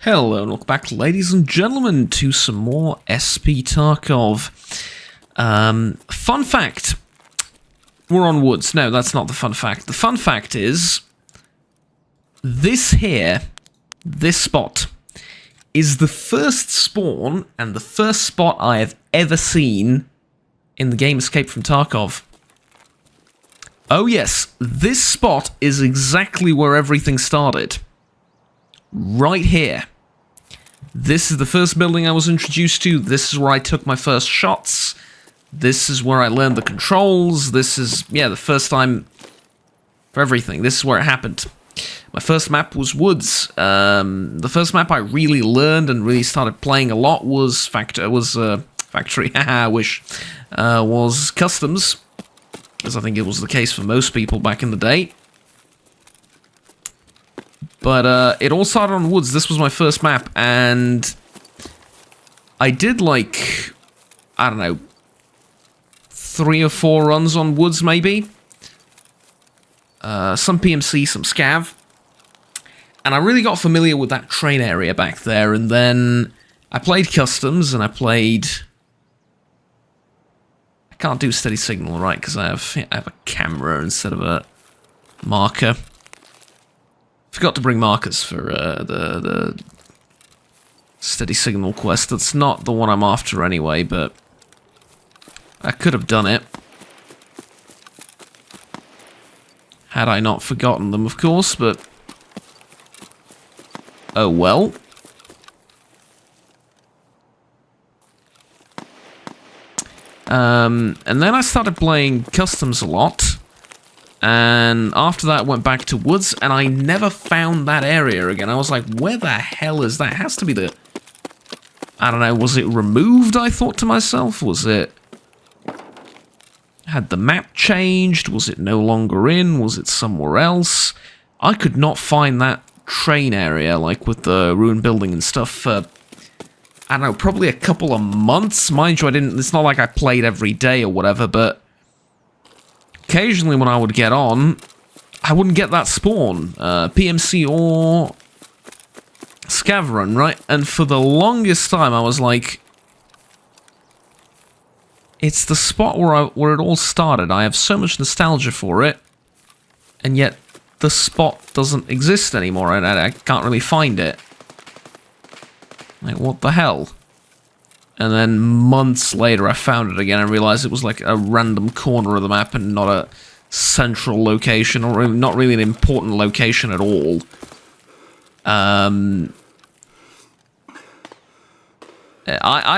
Hello and welcome back, ladies and gentlemen, to some more SP Tarkov. Fun fact. We're on woods. No, that's not the fun fact. The fun fact is, this spot, is the first spawn and the first spot I have ever seen in the game Escape from Tarkov. Oh yes, this spot is exactly where everything started. Right here. This is the first building I was introduced to. This is where I took my first shots. This is where I learned the controls. This is, yeah, the first time for everything. This is where it happened. My first map was Woods. The first map I really learned and really started playing a lot was Factory. Haha, I wish. Was Customs, as I think it was the case for most people back in the day. But it all started on Woods. This was my first map, and I did like, I don't know, 3 or 4 runs on Woods maybe. Some PMC, some Scav. And I really got familiar with that train area back there, and then I played Customs, and I played... I can't do steady signal, right, because I have a camera instead of a marker. Forgot to bring markers for the steady signal quest. That's not the one I'm after anyway, but I could have done it. Had I not forgotten them, of course, but... oh well. And then I started playing Customs a lot. And after that, went back to Woods, and I never found that area again. I was like, where the hell is that? It has to be the... I don't know, was it removed, I thought to myself? Was it... had the map changed? Was it no longer in? Was it somewhere else? I could not find that train area, like with the ruined building and stuff, for... I don't know, probably a couple of months. Mind you, it's not like I played every day or whatever, but... occasionally when I would get on, I wouldn't get that spawn, PMC or Scav run, right? And for the longest time I was like, it's the spot where it all started. I have so much nostalgia for it, and yet the spot doesn't exist anymore, and I can't really find it. Like, what the hell? And then months later, I found it again and realized it was like a random corner of the map and not a central location, or not really an important location at all. I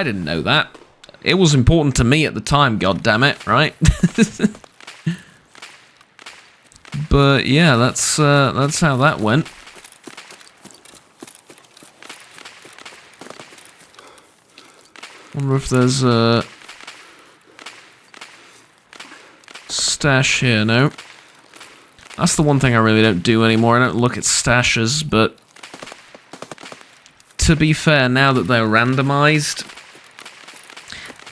didn't know that. It was important to me at the time, goddammit, right? But yeah, that's how that went. Wonder if there's a stash here. No. That's the one thing I really don't do anymore. I don't look at stashes, but to be fair, now that they're randomized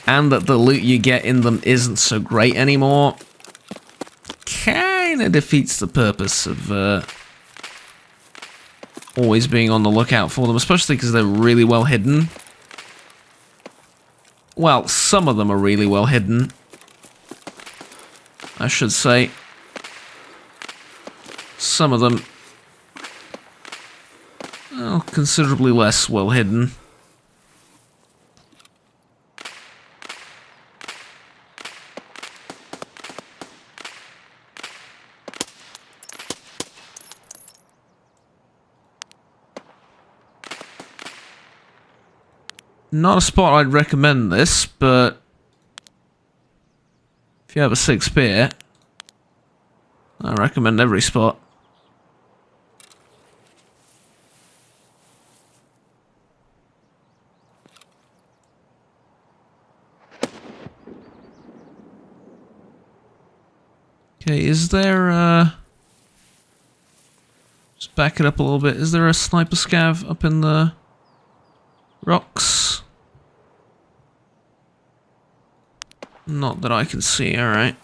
and that the loot you get in them isn't so great anymore, kinda defeats the purpose of always being on the lookout for them, especially because they're really well hidden. Well, some of them are really well hidden, I should say. Some of them, oh, considerably less well hidden. Not a spot I'd recommend this, but if you have a 6 spear, I recommend every spot. Okay, is there just back it up a little bit. Is there a sniper scav up in the rocks? Not that I can see, alright.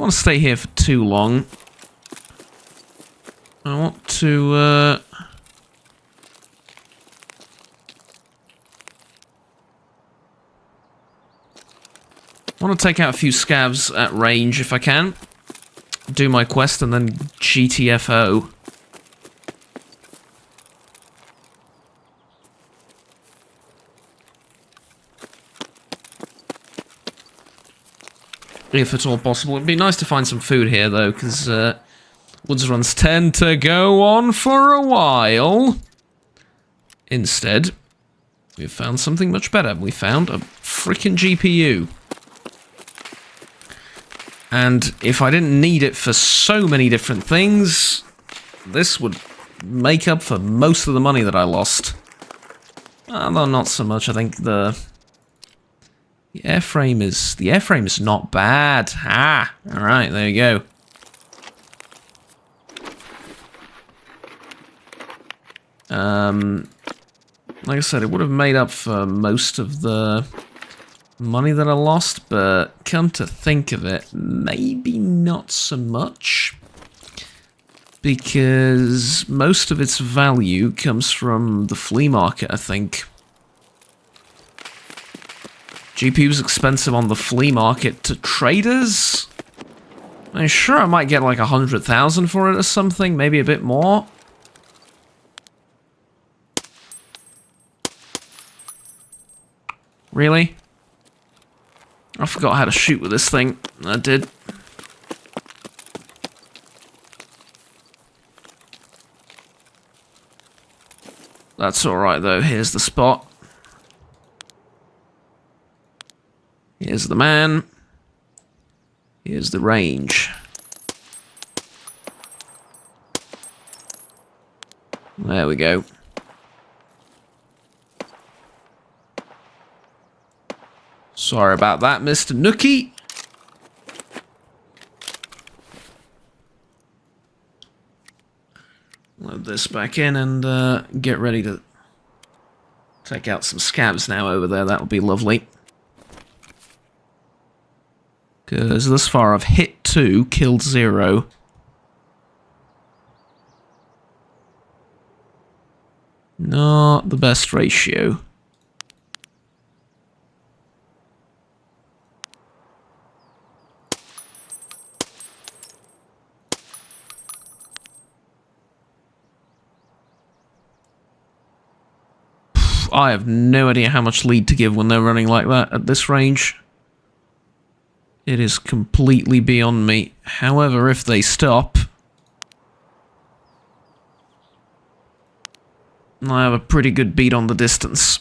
don't want to stay here for too long. I want to... I want to take out a few scavs at range if I can. Do my quest and then GTFO. If at all possible. It'd be nice to find some food here though, because woods runs tend to go on for a while. Instead, we've found something much better. We found a freaking GPU. And if I didn't need it for so many different things, this would make up for most of the money that I lost. Although not so much. I think the airframe is not bad. Ah, all right, there you go. Like I said, it would have made up for most of the money that I lost, but come to think of it, maybe not so much, because most of its value comes from the flea market, I think. GPU's expensive on the flea market to traders. I'm sure I might get like 100,000 for it or something, maybe a bit more. Really? I forgot how to shoot with this thing. I did. That's alright though. Here's the spot. Here's the man. Here's the range. There we go. Sorry about that, Mr. Nookie. Load this back in and get ready to take out some scabs now over there. That would be lovely. Because thus far I've hit 2, killed 0. Not the best ratio. I have no idea how much lead to give when they're running like that at this range. It is completely beyond me. However, if they stop, I have a pretty good beat on the distance.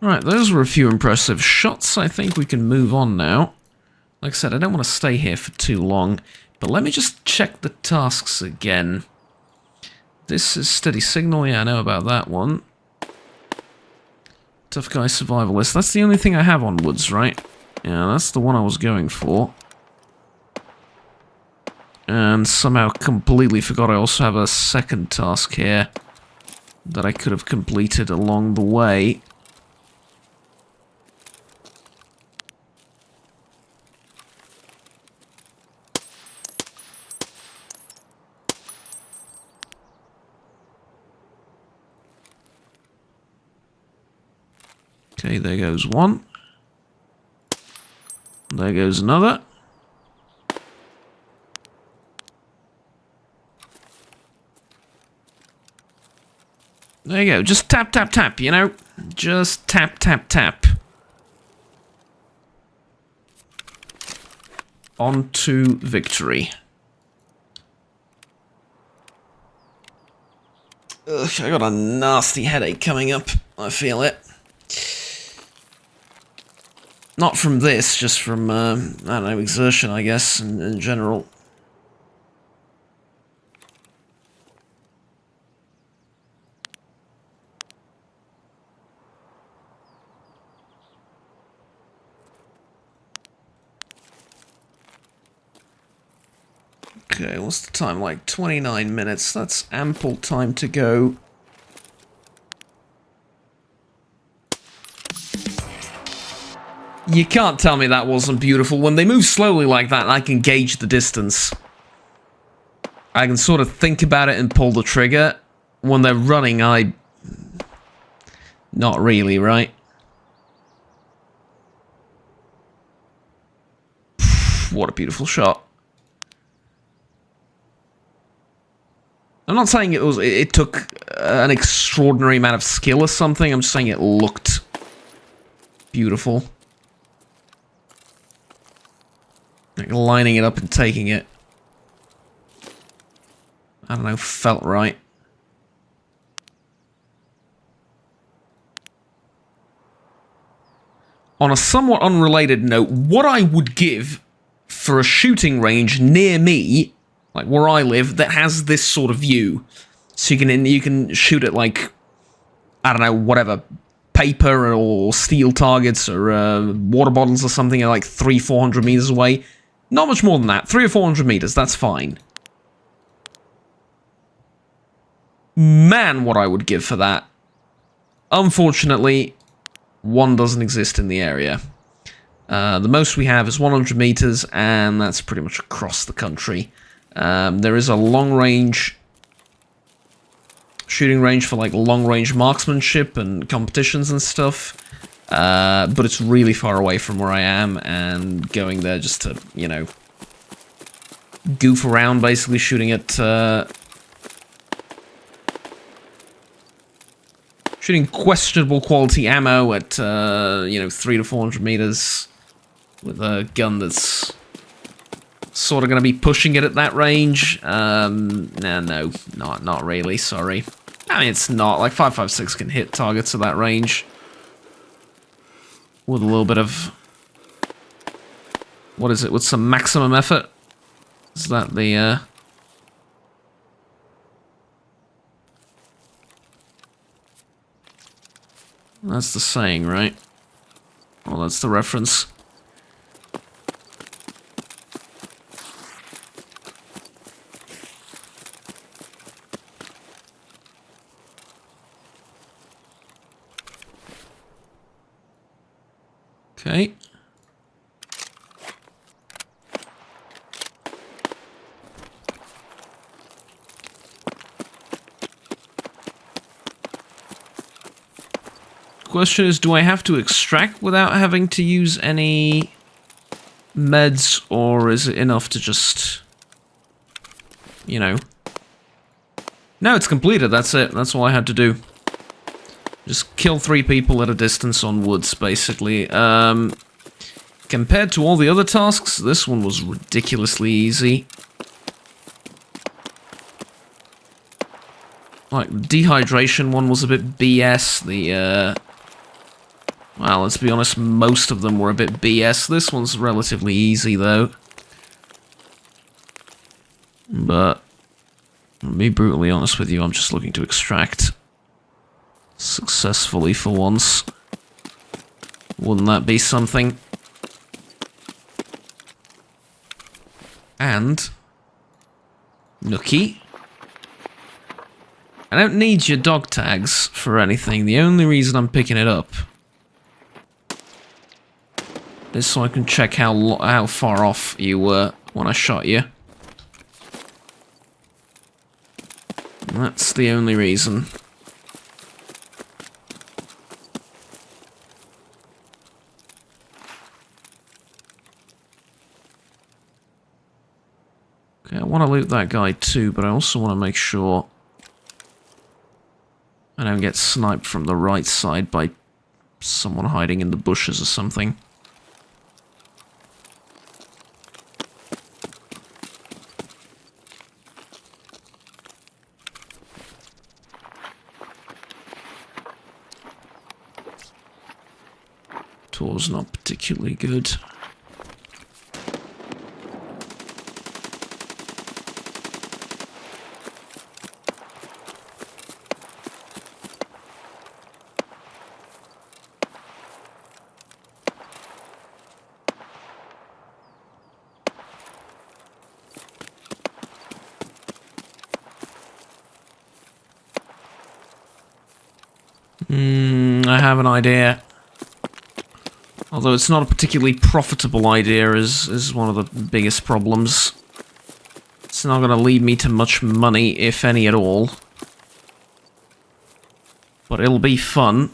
Right, those were a few impressive shots. I think we can move on now. Like I said, I don't want to stay here for too long. But let me just check the tasks again. This is steady signal. Yeah, I know about that one. Tough guy survivalist. That's the only thing I have on woods, right? Yeah, that's the one I was going for. And somehow completely forgot I also have a second task here that I could have completed along the way. Okay, there goes one. There goes another. There you go. Just tap, tap, tap, you know? Just tap, tap, tap. On to victory. Ugh, I got a nasty headache coming up. I feel it. Not from this, just from, I don't know, exertion, I guess, in general. Okay, what's the time? Like 29 minutes. That's ample time to go. You can't tell me that wasn't beautiful. When they move slowly like that, I can gauge the distance. I can sort of think about it and pull the trigger. When they're running, not really, right? What a beautiful shot. I'm not saying it took an extraordinary amount of skill or something. I'm just saying it looked beautiful. Like lining it up and taking it. I don't know, felt right. On a somewhat unrelated note, what I would give for a shooting range near me, like where I live, that has this sort of view, so you can shoot at like, I don't know, whatever, paper or steel targets or water bottles or something at like 300-400 meters away. Not much more than that, 300 or 400 meters, that's fine. Man, what I would give for that. Unfortunately, one doesn't exist in the area. The most we have is 100 meters, and that's pretty much across the country. There is a long-range shooting range for like long-range marksmanship and competitions and stuff, but it's really far away from where I am, and going there just to, you know, goof around, basically shooting at shooting questionable quality ammo at, you know, 300 to 400 meters with a gun that's sort of going to be pushing it at that range. No, not really, sorry. I mean, it's not. Like, 5.56 can hit targets at that range with a little bit of... What is it? With some maximum effort? Is that the, That's the saying, right? Well, that's the reference. Okay. Question is, do I have to extract without having to use any meds, or is it enough to just, you know... No, it's completed, that's it. That's all I had to do. Just kill 3 people at a distance on woods, basically. Compared to all the other tasks, this one was ridiculously easy. Like, the dehydration one was a bit BS. The, well, let's be honest, most of them were a bit BS. This one's relatively easy, though. But, I'll be brutally honest with you, I'm just looking to extract successfully for once. Wouldn't that be something? And Nookie, I don't need your dog tags for anything. The only reason I'm picking it up is so I can check how far off you were when I shot you. That's the only reason. Okay, I want to loot that guy too, but I also want to make sure I don't get sniped from the right side by someone hiding in the bushes or something. Tour's not particularly good. I have an idea. Although it's not a particularly profitable idea is one of the biggest problems. It's not going to lead me to much money, if any at all. But it'll be fun.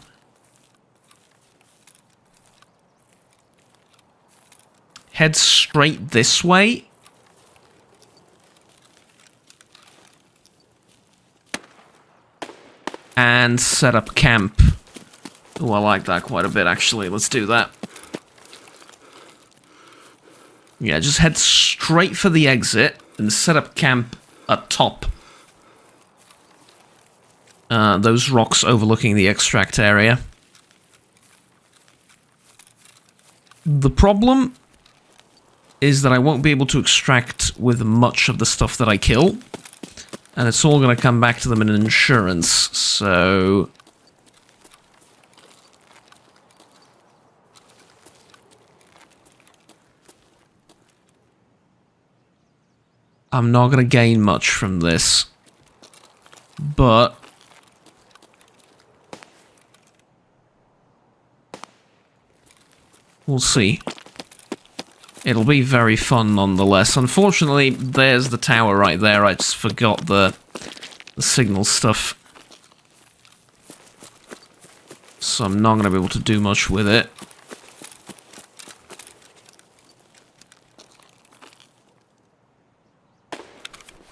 Head straight this way. And set up camp. Oh, I like that quite a bit, actually. Let's do that. Yeah, just head straight for the exit and set up camp atop those rocks overlooking the extract area. The problem is that I won't be able to extract with much of the stuff that I kill. And it's all going to come back to them in insurance, so... I'm not going to gain much from this. But... we'll see. It'll be very fun nonetheless. Unfortunately, there's the tower right there. I just forgot the signal stuff. So I'm not going to be able to do much with it.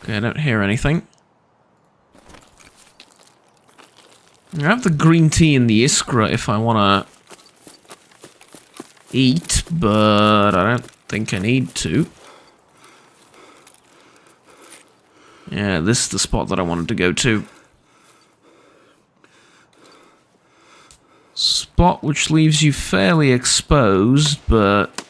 Okay, I don't hear anything. I have the green tea and the iskra if I want to eat, but I don't think I need to. Yeah, this is the spot that I wanted to go to. Spot which leaves you fairly exposed, but...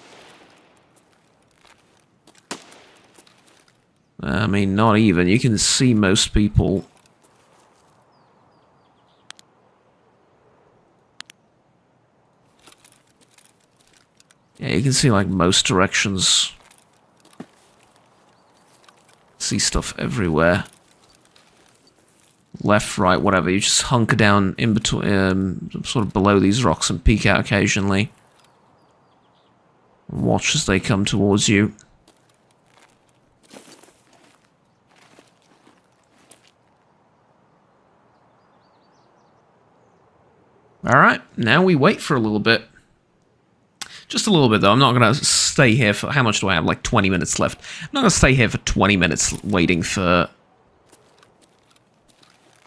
I mean, not even. You can see most people. Yeah, you can see, like, most directions. See stuff everywhere. Left, right, whatever. You just hunker down in between, sort of below these rocks and peek out occasionally. Watch as they come towards you. Alright, now we wait for a little bit. Just a little bit, though. I'm not going to stay here for... How much do I have? Like 20 minutes left. I'm not going to stay here for 20 minutes waiting for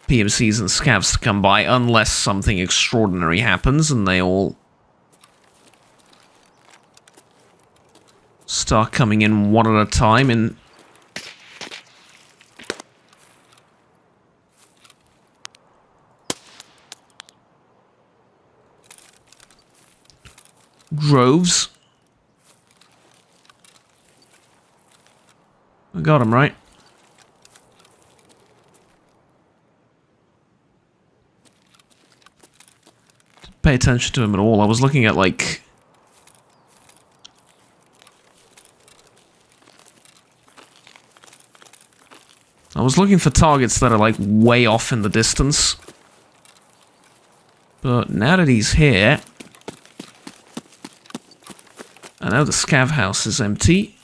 PMCs and scavs to come by, unless something extraordinary happens and they all start coming in one at a time in... droves. I got him, right? Didn't pay attention to him at all. I was looking at, like... I was looking for targets that are, like, way off in the distance. But now that he's here... I know the scav house is empty.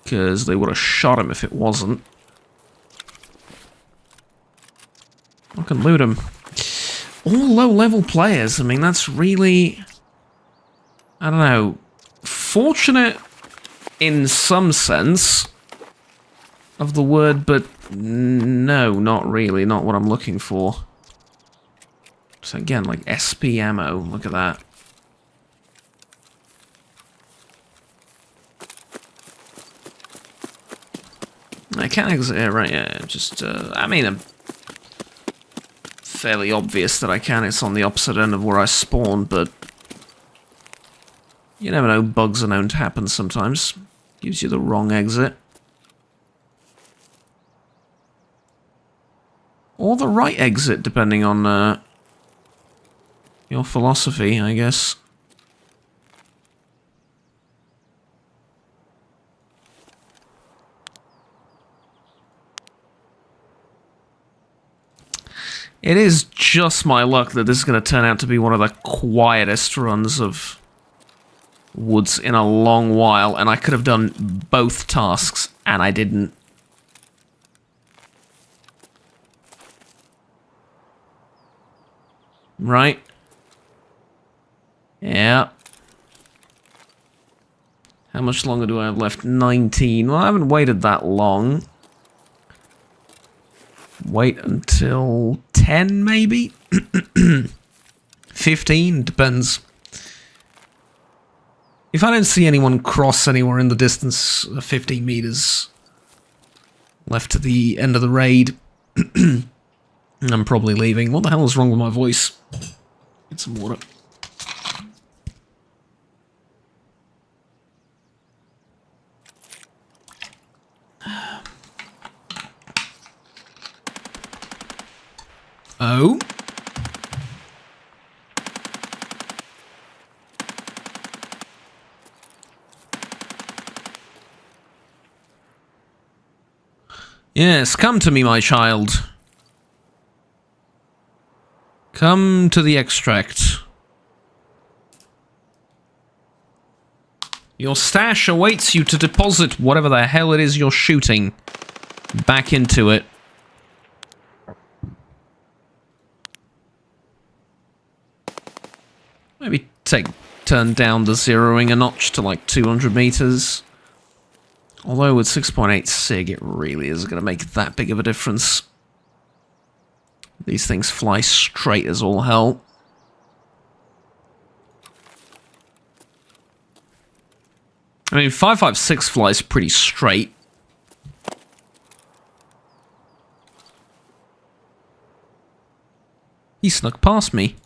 Because they would have shot him if it wasn't. I can loot him. All low-level players. I mean, that's really... I don't know. Fortunate in some sense of the word, but no, not really. Not what I'm looking for. So again, like SP ammo. Look at that. I can't exit, right, yeah, just, I mean, I'm fairly obvious that I can. It's on the opposite end of where I spawned, but you never know, bugs are known to happen sometimes. Gives you the wrong exit. Or the right exit, depending on, your philosophy, I guess. It is just my luck that this is going to turn out to be one of the quietest runs of woods in a long while, and I could have done both tasks, and I didn't. Right? Yeah. How much longer do I have left? 19. Well, I haven't waited that long. Wait until 10, maybe? 15, depends. If I don't see anyone cross anywhere in the distance of 15 meters left to the end of the raid, I'm probably leaving. What the hell is wrong with my voice? Get some water. Oh? Yes, come to me, my child. Come to the extract. Your stash awaits you to deposit whatever the hell it is you're shooting back into it. Maybe turn down the zeroing a notch to like 200 meters. Although with 6.8 SIG, it really isn't going to make that big of a difference. These things fly straight as all hell. I mean, 5.56 flies pretty straight. He snuck past me.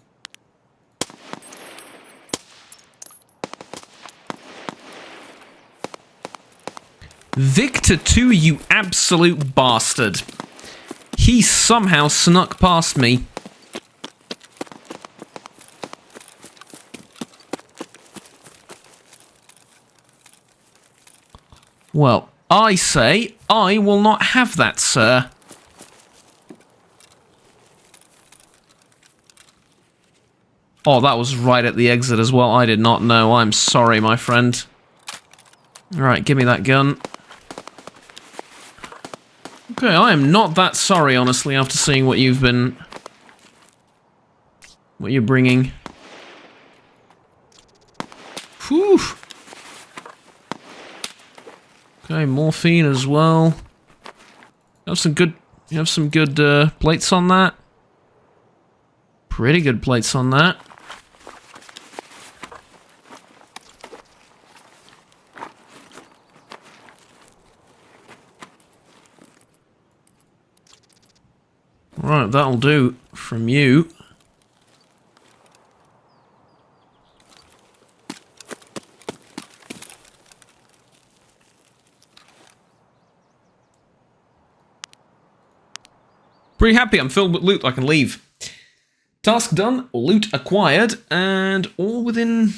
Victor 2, you absolute bastard. He somehow snuck past me. Well, I say, I will not have that, sir. Oh, that was right at the exit as well. I did not know. I'm sorry, my friend. Alright, give me that gun. Okay, I am not that sorry, honestly, after seeing what you've been... what you're bringing. Whew! Okay, morphine as well. You have some good plates on that. Pretty good plates on that. Right, that'll do from you. Pretty happy, I'm filled with loot, I can leave. Task done, loot acquired, and all within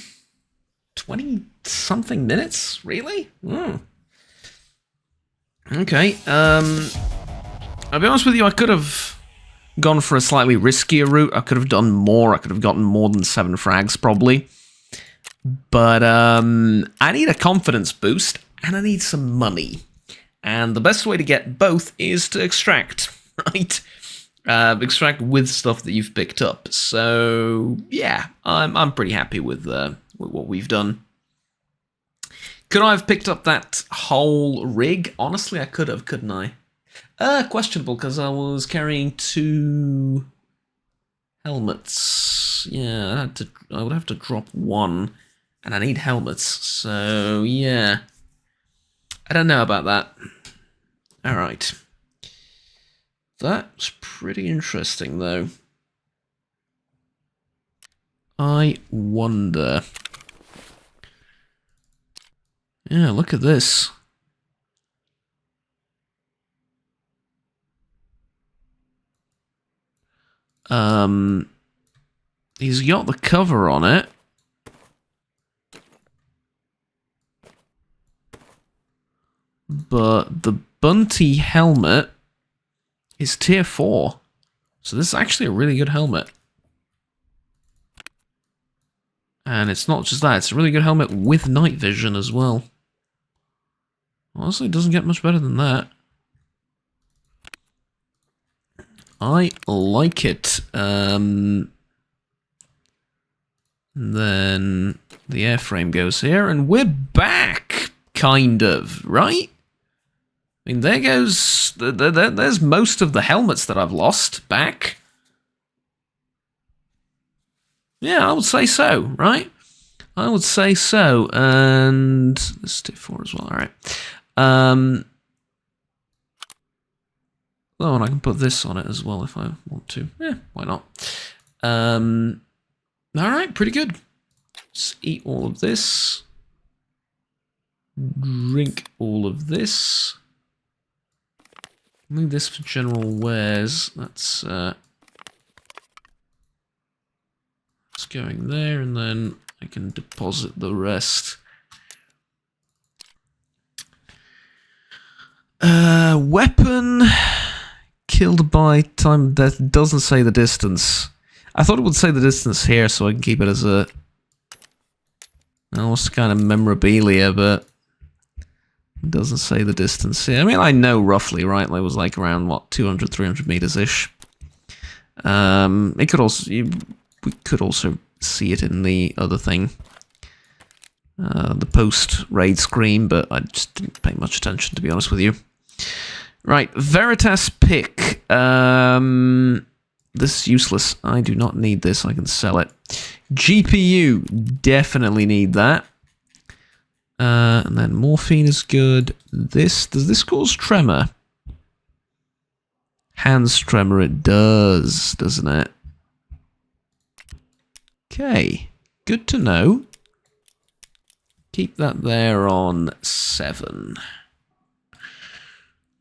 20-something minutes? Really? Okay, I'll be honest with you, I could have gone for a slightly riskier route. I could have done more. I could have gotten more than 7 frags, probably. But, I need a confidence boost, and I need some money. And the best way to get both is to extract, right? Extract with stuff that you've picked up. So, yeah, I'm pretty happy with what we've done. Could I have picked up that whole rig? Honestly, I could have, couldn't I? Questionable, because I was carrying 2 helmets. Yeah, I would have to drop 1, and I need helmets, so yeah. I don't know about that. Alright. That's pretty interesting, though. I wonder... yeah, look at this. He's got the cover on it. But the Bunty helmet is tier 4. So this is actually a really good helmet. And it's not just that, it's a really good helmet with night vision as well. Honestly, it doesn't get much better than that. I like it. Then the airframe goes here, and we're back, kind of, right? I mean, there goes... There's most of the helmets that I've lost back. Yeah, I would say so, right? I would say so, and... Let's do 4 as well, alright. Oh, and I can put this on it as well if I want to. Yeah, why not? Alright, pretty good. Let's eat all of this. Drink all of this. Leave this for general wares. That's going there, and then I can deposit the rest. Weapon killed by time of death doesn't say the distance. I thought it would say the distance here, so I can keep it as a almost kind of memorabilia, but it doesn't say the distance here. I mean, I know roughly, right? It was like around what 200, 300 meters ish. It could also we could also see it in the other thing, the post raid screen, but I just didn't pay much attention, to be honest with you. Right, Veritas pick. This is useless. I do not need this. I can sell it. GPU, definitely need that. And then morphine is good. Does this cause tremor? Hands tremor, it does, doesn't it? Okay, good to know. Keep that there on 7.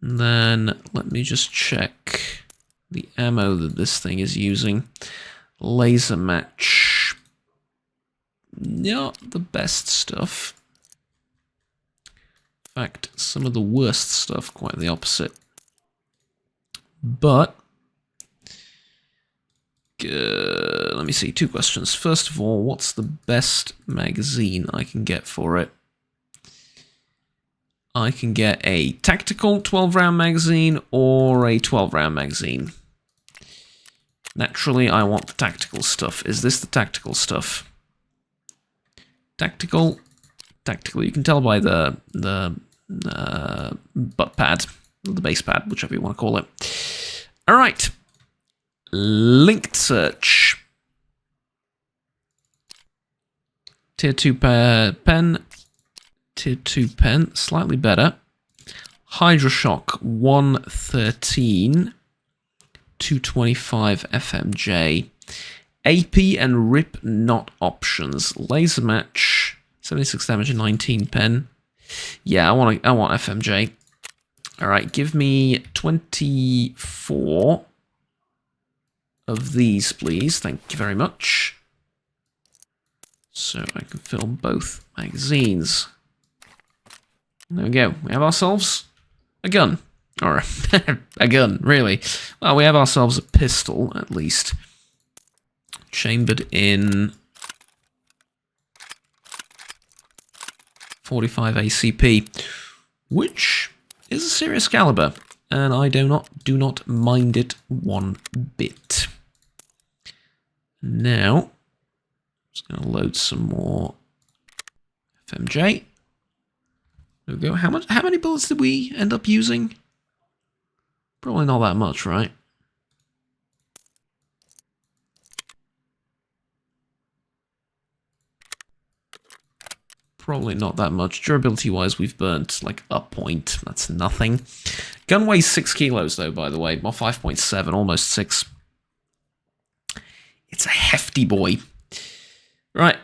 And then let me just check the ammo that this thing is using. Laser match. Not the best stuff. In fact, some of the worst stuff, quite the opposite. But let me see, 2 questions. First of all, what's the best magazine I can get for it? I can get a tactical 12-round magazine or a 12-round magazine. Naturally, I want the tactical stuff. Is this the tactical stuff? Tactical. You can tell by the butt pad, the base pad, whichever you want to call it. All right. Linked search. Tier 2 pen. Tier 2 pen, slightly better. Hydroshock 113, 225 FMJ. AP and RIP not options. Laser match, 76 damage and 19 pen. Yeah, I want FMJ. All right, give me 24 of these, please. Thank you very much. So I can fill both magazines. There we go. We have ourselves a gun. Or a gun, really. Well, we have ourselves a pistol, at least. Chambered in 45 ACP, which is a serious caliber, and I do not mind it one bit. Now, I'm just going to load some more FMJ. There we go. How many bullets did we end up using? Probably not that much, right? Probably not that much. Durability-wise, we've burnt like a point. That's nothing. Gun weighs 6 kilos, though, by the way. Well, 5.7, almost 6. It's a hefty boy. Right.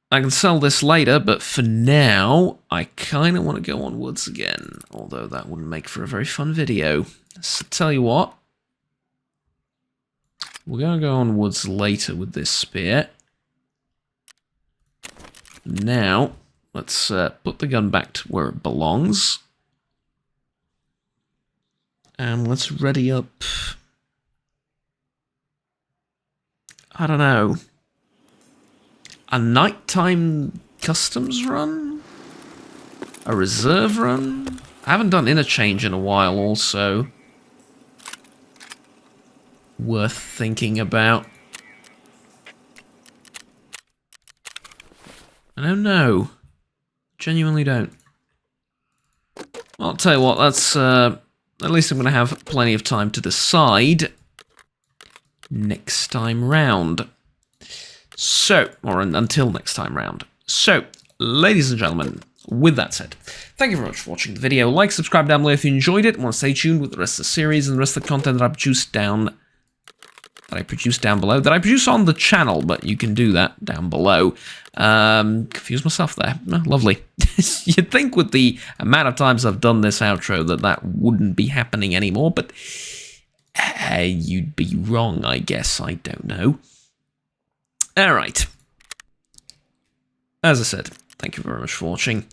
I can sell this later, but for now, I kind of want to go on woods again. Although that wouldn't make for a very fun video. So tell you what. We're going to go on woods later with this spear. Now, let's put the gun back to where it belongs. And let's ready up I don't know. A nighttime customs run? A reserve run? I haven't done interchange in a while also. Worth thinking about. I don't know. Genuinely don't. Well, I'll tell you what, that's, at least I'm going to have plenty of time to decide next time round. So, or until next time round. So, ladies and gentlemen, with that said, thank you very much for watching the video. Like, subscribe down below if you enjoyed it. Want to stay tuned with the rest of the series and the rest of the content that I produce down below, that I produce on the channel, but you can do that down below. Confused myself there. Oh, lovely. You'd think with the amount of times I've done this outro that wouldn't be happening anymore, but you'd be wrong, I guess. I don't know. Alright. As I said, thank you very much for watching.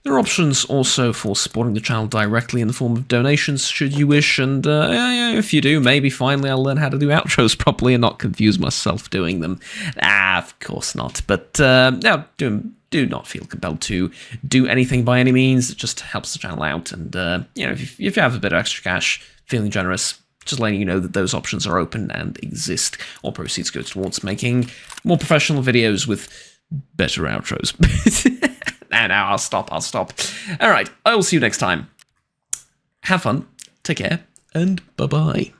There are options also for supporting the channel directly in the form of donations, should you wish, and if you do, maybe finally I'll learn how to do outros properly and not confuse myself doing them. Of course not, but no, do not feel compelled to do anything by any means. It just helps the channel out, and if you have a bit of extra cash, feeling generous, just letting you know that those options are open and exist. All proceeds go towards making more professional videos with better outros. No, I'll stop. Alright, I will see you next time. Have fun, take care, and bye-bye.